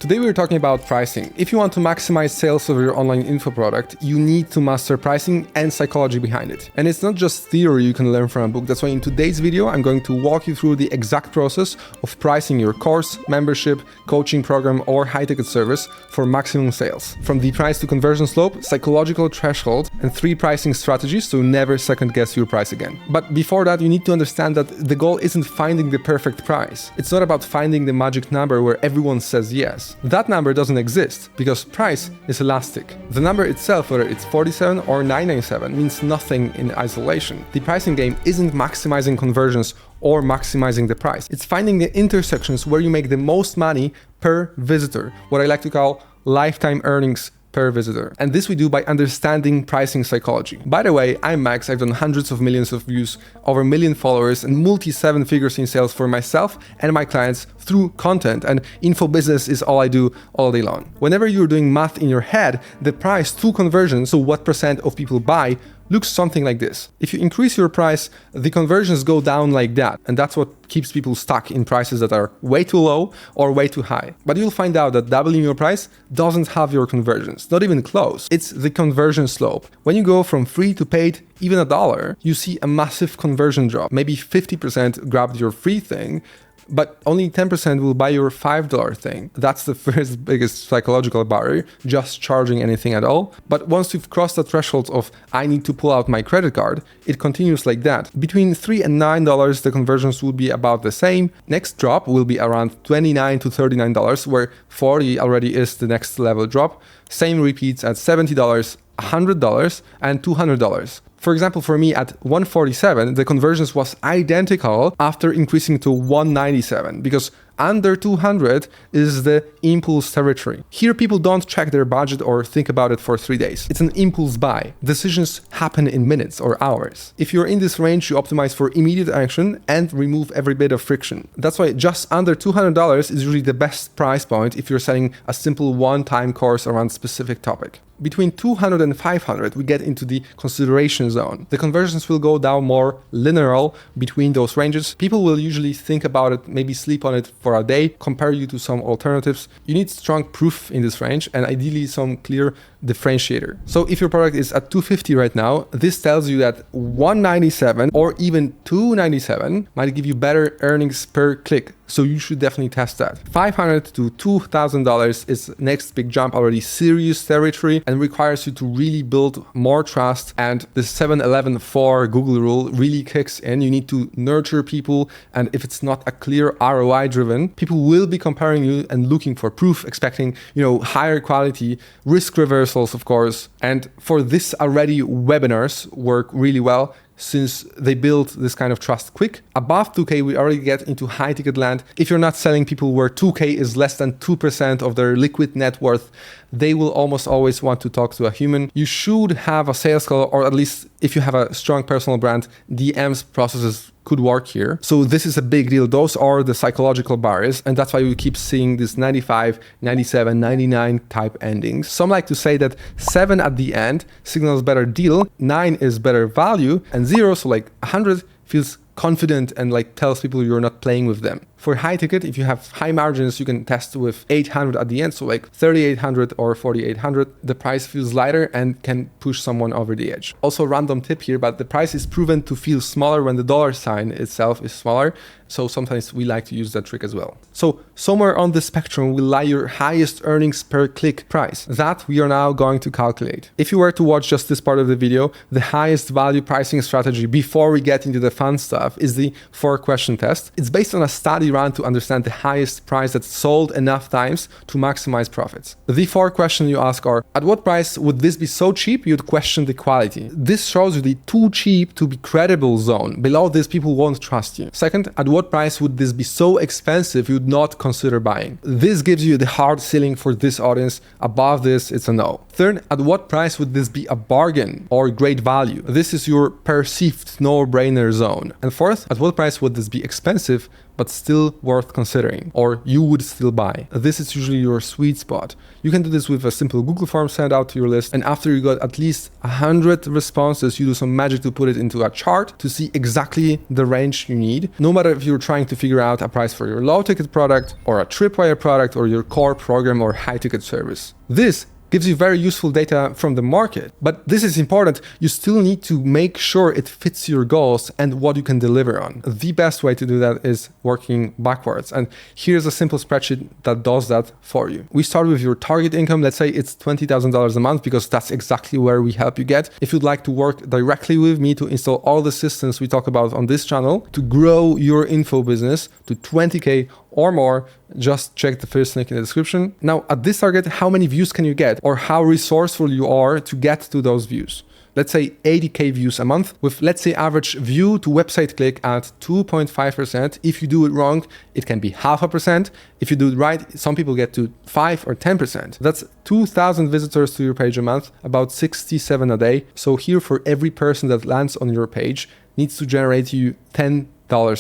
Today we're talking about pricing. If you want to maximize sales of your online info product, you need to master pricing and psychology behind it. And it's not just theory you can learn from a book. That's why in today's video, I'm going to walk you through the exact process of pricing your course, membership, coaching program, or high-ticket service for maximum sales. From the price to conversion slope, psychological threshold, and 3 pricing strategies to never second guess your price again. But before that, you need to understand that the goal isn't finding the perfect price. It's not about finding the magic number where everyone says yes. That number doesn't exist because price is elastic. The number itself, whether it's 47 or 997, means nothing in isolation. The pricing game isn't maximizing conversions or maximizing the price. It's finding the intersections where you make the most money per visitor, what I like to call lifetime earnings per visitor. And this we do by understanding pricing psychology. By the way, I'm Max. I've done hundreds of millions of views, over 1 million followers, and multi-7 figures in sales for myself and my clients through content. And info business is all I do all day long. Whenever you're doing math in your head, the price to conversion, so what percent of people buy, looks something like this. If you increase your price, the conversions go down like that. And that's what keeps people stuck in prices that are way too low or way too high. But you'll find out that doubling your price doesn't have your conversions, not even close. It's the conversion slope. When you go from free to paid, even $1, you see a massive conversion drop. Maybe 50% grabbed your free thing, but only 10% will buy your $5 thing. That's the first biggest psychological barrier, just charging anything at all. But once you've crossed the threshold of I need to pull out my credit card, it continues like that. Between $3 and $9, the conversions will be about the same. Next drop will be around $29 to $39, where $40 already is the next level drop. Same repeats at $70, $100, and $200. For example, for me at 147, the conversions was identical after increasing to 197 because under 200 is the impulse territory. Here people don't check their budget or think about it for 3 days. It's an impulse buy. Decisions happen in minutes or hours. If you're in this range, you optimize for immediate action and remove every bit of friction. That's why just under $200 is usually the best price point if you're selling a simple one-time course around a specific topic. Between 200 and 500, we get into the consideration zone. The conversions will go down more linear between those ranges. People will usually think about it, maybe sleep on it for a day, compare you to some alternatives. You need strong proof in this range and ideally some clear differentiator. So if your product is at 250 right now, this tells you that 197 or even 297 might give you better earnings per click. So you should definitely test that. $500 to $2,000 is next big jump, already serious territory, and requires you to really build more trust. And the 7-11-4 Google rule really kicks in. You need to nurture people. And if it's not a clear ROI driven, people will be comparing you and looking for proof, expecting, higher quality, risk reversals, of course. And for this already, webinars work really well, since they build this kind of trust quick. Above 2K, we already get into high ticket land. If you're not selling people where 2K is less than 2% of their liquid net worth, they will almost always want to talk to a human. You should have a sales call, or at least if you have a strong personal brand, DMs processes could work here. So this is a big deal. Those are the psychological barriers. And that's why we keep seeing this 95, 97, 99 type endings. Some like to say that 7 at the end signals better deal, 9 is better value, and 0, so like 100 feels confident and like tells people you're not playing with them. For high ticket, if you have high margins, you can test with 800 at the end, so like 3,800 or 4,800. The price feels lighter and can push someone over the edge. Also, random tip here, but the price is proven to feel smaller when the dollar sign itself is smaller. So sometimes we like to use that trick as well. So somewhere on the spectrum will lie your highest earnings per click price. That we are now going to calculate. If you were to watch just this part of the video, the highest value pricing strategy before we get into the fun stuff is the 4-question test. It's based on a study run to understand the highest price that's sold enough times to maximize profits. The 4 questions you ask are, at what price would this be so cheap you'd question the quality? This shows you the too cheap to be credible zone. Below this, people won't trust you. Second, at what price would this be so expensive you'd not consider buying? This gives you the hard ceiling for this audience. Above this, it's a no. Third, at what price would this be a bargain or great value? This is your perceived no-brainer zone. And fourth, at what price would this be expensive but still worth considering, or you would still buy. This is usually your sweet spot. You can do this with a simple Google form sent out to your list, and after you got at least 100 responses, you do some magic to put it into a chart to see exactly the range you need, no matter if you're trying to figure out a price for your low-ticket product, or a tripwire product, or your core program or high-ticket service. This gives you very useful data from the market. But this is important. You still need to make sure it fits your goals and what you can deliver on. The best way to do that is working backwards. And here's a simple spreadsheet that does that for you. We start with your target income. Let's say it's $20,000 a month because that's exactly where we help you get. If you'd like to work directly with me to install all the systems we talk about on this channel to grow your info business to 20K or more, just check the first link in the description. Now, at this target, how many views can you get, or how resourceful you are to get to those views? Let's say 80K views a month with, let's say, average view to website click at 2.5%. If you do it wrong, it can be 0.5%. If you do it right, some people get to 5 or 10%. That's 2,000 visitors to your page a month, about 67 a day. So here, for every person that lands on your page, needs to generate you $10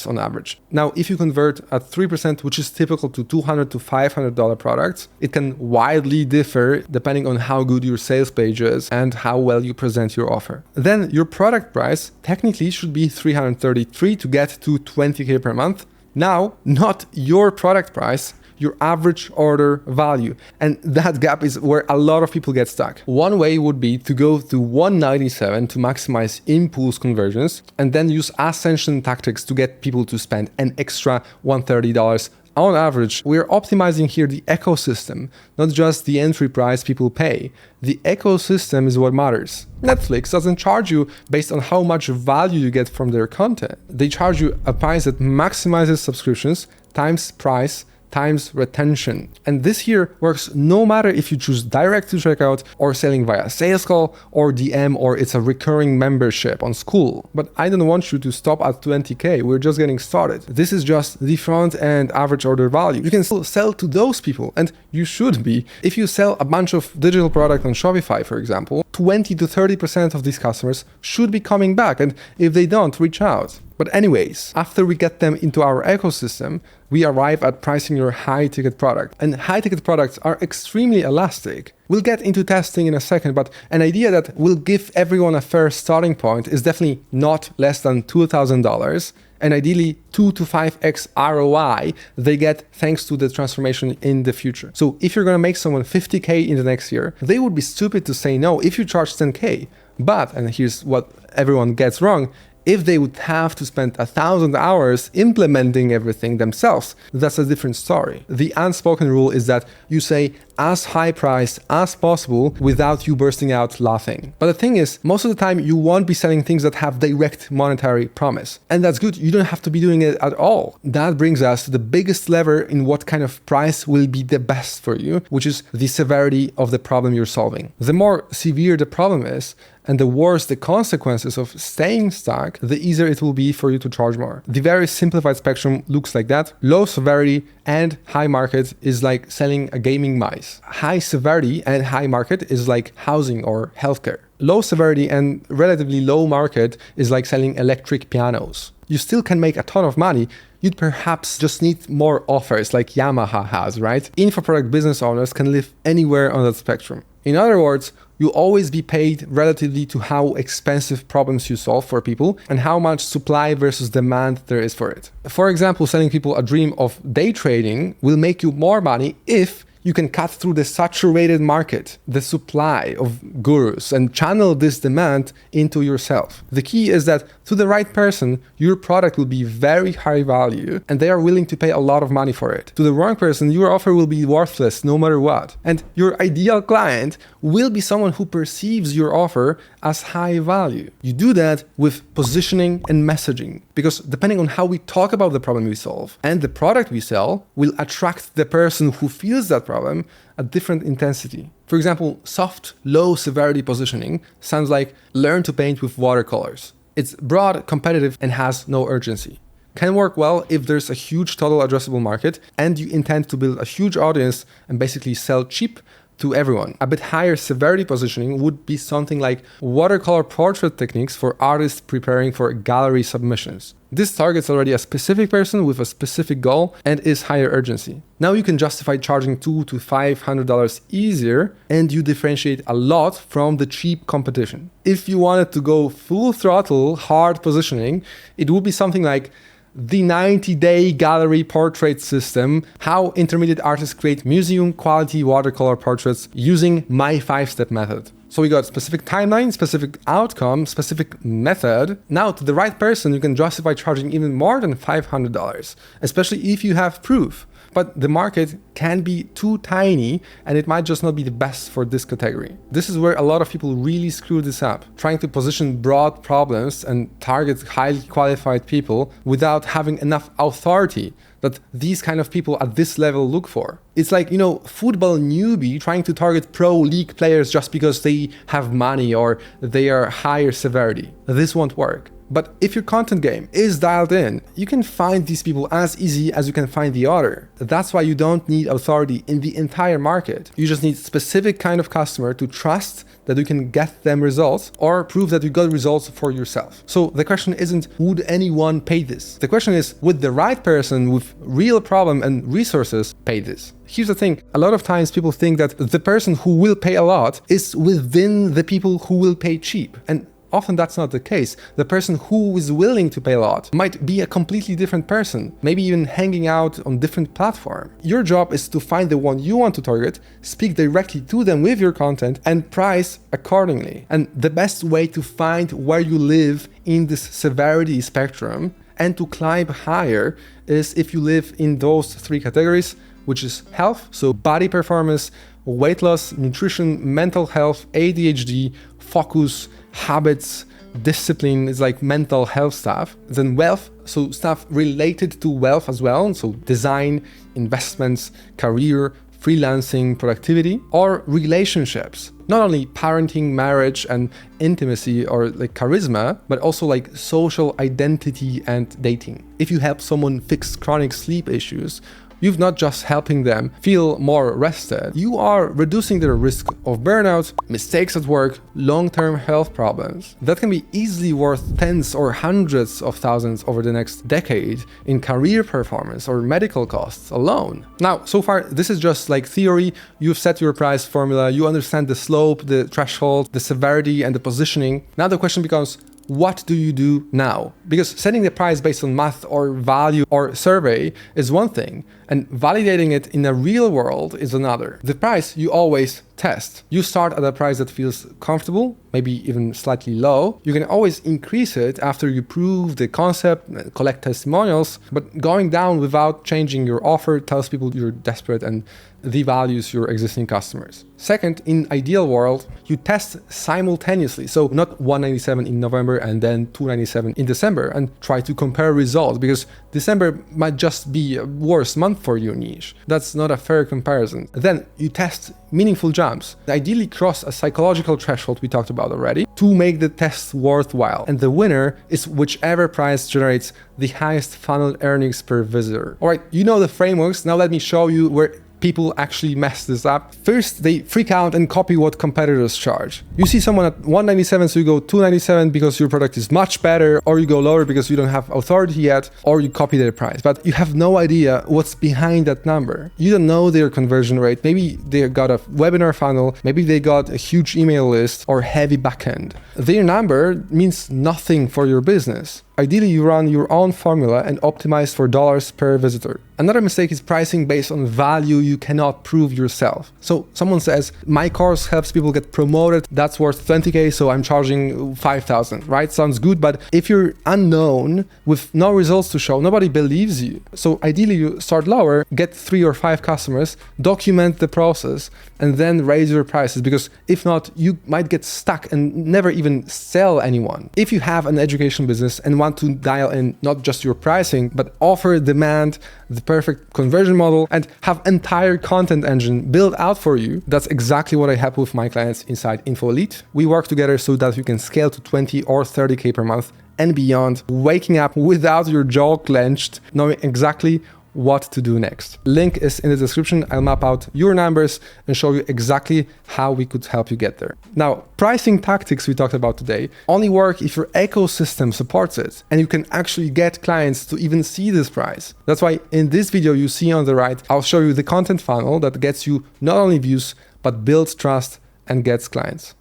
on average. Now, if you convert at 3%, which is typical to $200 to $500 products, it can widely differ depending on how good your sales page is and how well you present your offer. Then your product price technically should be $333 to get to 20K per month. Now, not your product price, your average order value. And that gap is where a lot of people get stuck. One way would be to go to 197 to maximize impulse conversions and then use ascension tactics to get people to spend an extra $130. On average, we're optimizing here the ecosystem, not just the entry price people pay. The ecosystem is what matters. Netflix doesn't charge you based on how much value you get from their content. They charge you a price that maximizes subscriptions times price times retention. And this here works no matter if you choose direct to checkout or selling via sales call or DM, or it's a recurring membership on School. But I don't want you to stop at 20K. We're just getting started. This is just the front end average order value. You can still sell to those people, and you should be. If you sell a bunch of digital product on Shopify, for example, 20 to 30% of these customers should be coming back. And if they don't, reach out. But anyways, after we get them into our ecosystem, we arrive at pricing your high-ticket product. And high-ticket products are extremely elastic. We'll get into testing in a second, but an idea that will give everyone a fair starting point is definitely not less than $2,000, and ideally 2 to 5x ROI they get thanks to the transformation in the future. So if you're going to make someone 50K in the next year, they would be stupid to say no if you charge 10K. But, and here's what everyone gets wrong, if they would have to spend 1,000 hours implementing everything themselves, that's a different story. The unspoken rule is that you say as high price as possible without you bursting out laughing. But the thing is, most of the time you won't be selling things that have direct monetary promise. And that's good. You don't have to be doing it at all. That brings us to the biggest lever in what kind of price will be the best for you, which is the severity of the problem you're solving. The more severe the problem is, and the worse the consequences of staying stuck, the easier it will be for you to charge more. The very simplified spectrum looks like that. Low severity and high market is like selling a gaming mouse. High severity and high market is like housing or healthcare. Low severity and relatively low market is like selling electric pianos. You still can make a ton of money. You'd perhaps just need more offers like Yamaha has, right? Infoproduct business owners can live anywhere on that spectrum. In other words, you'll always be paid relatively to how expensive problems you solve for people and how much supply versus demand there is for it. For example, selling people a dream of day trading will make you more money if you can cut through the saturated market, the supply of gurus, and channel this demand into yourself. The key is that to the right person, your product will be very high value and they are willing to pay a lot of money for it. To the wrong person, your offer will be worthless no matter what. And your ideal client will be someone who perceives your offer as high value. You do that with positioning and messaging, because depending on how we talk about the problem we solve and the product we sell will attract the person who feels that problem at different intensity. For example, soft, low severity positioning sounds like learn to paint with watercolors. It's broad, competitive, and has no urgency. Can work well if there's a huge total addressable market and you intend to build a huge audience and basically sell cheap to everyone. A bit higher severity positioning would be something like watercolor portrait techniques for artists preparing for gallery submissions. This targets already a specific person with a specific goal and is higher urgency. Now you can justify charging $200 to $500 easier, and you differentiate a lot from the cheap competition. If you wanted to go full throttle, hard positioning, it would be something like the 90-day gallery portrait system, how intermediate artists create museum quality watercolor portraits using my 5-step method. So we got specific timeline, specific outcome, specific method. Now to the right person, you can justify charging even more than $500, especially if you have proof. But the market can be too tiny and it might just not be the best for this category. This is where a lot of people really screw this up, trying to position broad problems and target highly qualified people without having enough authority that these kind of people at this level look for. It's like, football newbie trying to target pro league players just because they have money or they are higher severity. This won't work. But if your content game is dialed in, you can find these people as easy as you can find the other. That's why you don't need authority in the entire market. You just need specific kind of customer to trust that you can get them results or prove that you got results for yourself. So the question isn't, would anyone pay this? The question is, would the right person with real problem and resources pay this? Here's the thing, a lot of times people think that the person who will pay a lot is within the people who will pay cheap. And often that's not the case. The person who is willing to pay a lot might be a completely different person, maybe even hanging out on different platform. Your job is to find the one you want to target, speak directly to them with your content, and price accordingly. And the best way to find where you live in this severity spectrum and to climb higher is if you live in those 3 categories, which is health, so body performance, weight loss, nutrition, mental health, ADHD, focus, habits, discipline is like mental health stuff. Then wealth, so stuff related to wealth as well, so design, investments, career, freelancing, productivity, or relationships. Not only parenting, marriage, and intimacy or like charisma, but also like social identity and dating. If you help someone fix chronic sleep issues, you're not just helping them feel more rested, you are reducing their risk of burnout, mistakes at work, long-term health problems. That can be easily worth tens or hundreds of thousands over the next decade in career performance or medical costs alone. Now, so far, this is just like theory. You've set your price formula, you understand the slope, the threshold, the severity, and the positioning. Now the question becomes, what do you do now? Because setting the price based on math or value or survey is one thing, and validating it in a real world is another. The price you always test. You start at a price that feels comfortable, maybe even slightly low. You can always increase it after you prove the concept, collect testimonials, but going down without changing your offer tells people you're desperate and devalues your existing customers. Second, in ideal world, you test simultaneously. So not $197 in November and then $297 in December, and try to compare results, because December might just be a worse month for your niche. That's not a fair comparison. Then you test meaningful jumps. Ideally cross a psychological threshold we talked about already to make the test worthwhile. And the winner is whichever price generates the highest funnel earnings per visitor. All right, you know the frameworks. Now let me show you where people actually mess this up. First, they freak out and copy what competitors charge. You see someone at $197, so you go $297 because your product is much better, or you go lower because you don't have authority yet, or you copy their price. But you have no idea what's behind that number. You don't know their conversion rate. Maybe they got a webinar funnel, maybe they got a huge email list or heavy backend. Their number means nothing for your business. Ideally, you run your own formula and optimize for dollars per visitor. Another mistake is pricing based on value you cannot prove yourself. So someone says, my course helps people get promoted, that's worth 20K, so I'm charging 5,000, right? Sounds good, but if you're unknown with no results to show, nobody believes you. So ideally, you start lower, get 3 or 5 customers, document the process, and then raise your prices, because if not, you might get stuck and never even sell anyone. If you have an education business and want to dial in not just your pricing, but offer, demand, the perfect conversion model, and have entire content engine built out for you, that's exactly what I help with my clients inside Info Elite. We work together so that you can scale to 20 or 30K per month and beyond, waking up without your jaw clenched, knowing exactly what to do next. Link is in the description. I'll map out your numbers and show you exactly how we could help you get there. Now, pricing tactics we talked about today only work if your ecosystem supports it and you can actually get clients to even see this price. That's why in this video you see on the right, I'll show you the content funnel that gets you not only views, but builds trust and gets clients.